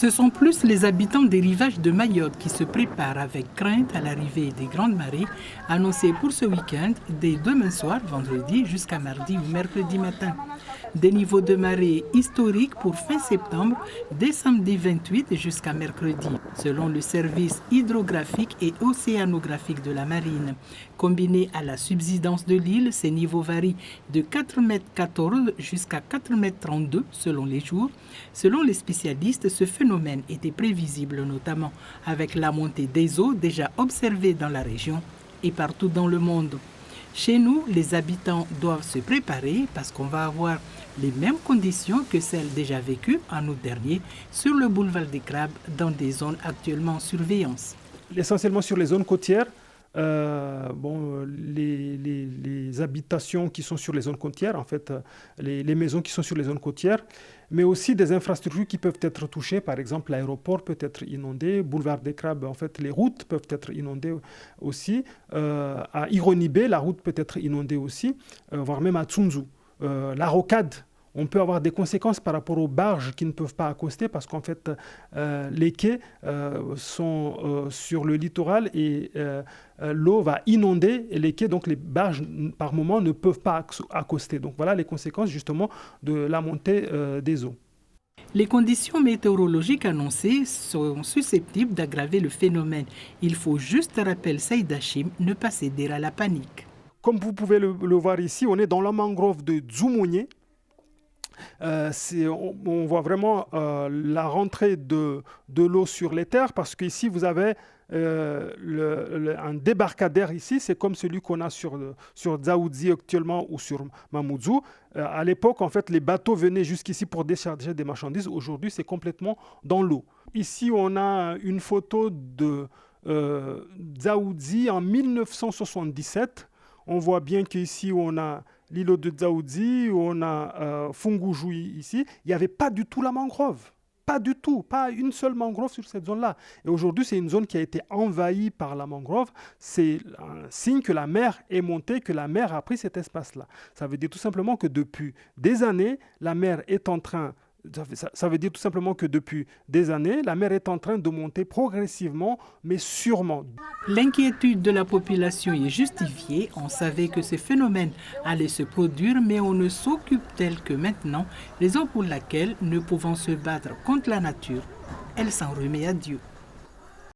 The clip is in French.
Ce sont plus les habitants des rivages de Mayotte qui se préparent avec crainte à l'arrivée des grandes marées annoncées pour ce week-end, dès demain soir, vendredi, jusqu'à mardi ou mercredi matin. Des niveaux de marée historiques pour fin septembre, dès samedi 28 jusqu'à mercredi, selon le service hydrographique et océanographique de la marine. Combiné à la subsidence de l'île, ces niveaux varient de 4,14 m jusqu'à 4,32 m selon les jours. Selon les spécialistes, ce phénomène était prévisible, notamment avec la montée des eaux déjà observée dans la région et partout dans le monde. Chez nous, les habitants doivent se préparer parce qu'on va avoir les mêmes conditions que celles déjà vécues en août dernier sur le boulevard des Crabes dans des zones actuellement en surveillance. Essentiellement sur les zones côtières, les habitations qui sont sur les zones côtières, en fait, les maisons qui sont sur les zones côtières, mais aussi des infrastructures qui peuvent être touchées. Par exemple, l'aéroport peut être inondé, boulevard des Crabes, en fait, les routes peuvent être inondées aussi. À Ironibé, la route peut être inondée aussi, voire même à Tsunzu. La rocade, on peut avoir des conséquences par rapport aux barges qui ne peuvent pas accoster parce qu'en fait, les quais sont sur le littoral et l'eau va inonder les quais, donc les barges par moment ne peuvent pas accoster. Donc voilà les conséquences justement de la montée des eaux. Les conditions météorologiques annoncées sont susceptibles d'aggraver le phénomène. Il faut juste, rappelle Saïd Hachim, ne pas céder à la panique. Comme vous pouvez le voir ici, on est dans la mangrove de Dzoumogné. On voit vraiment la rentrée de l'eau sur les terres parce qu'ici vous avez un débarcadère ici, c'est comme celui qu'on a sur Dzaoudzi actuellement ou sur Mamoudzou. À l'époque, en fait, les bateaux venaient jusqu'ici pour décharger des marchandises. Aujourd'hui, c'est complètement dans l'eau. Ici, on a une photo de Dzaoudzi en 1977. On voit bien qu'ici, on a l'îlot de Dzaoudzi, on a Fungujoui ici. Il n'y avait pas du tout la mangrove. Pas du tout. Pas une seule mangrove sur cette zone-là. Et aujourd'hui, c'est une zone qui a été envahie par la mangrove. C'est un signe que la mer est montée, que la mer a pris cet espace-là. Ça veut dire tout simplement que depuis des années, la mer est en train... Ça veut dire tout simplement que depuis des années, la mer est en train de monter progressivement, mais sûrement. L'inquiétude de la population est justifiée. On savait que ce phénomène allait se produire, mais on ne s'occupe tel que maintenant, raison pour laquelle, ne pouvant se battre contre la nature, elle s'en remet à Dieu.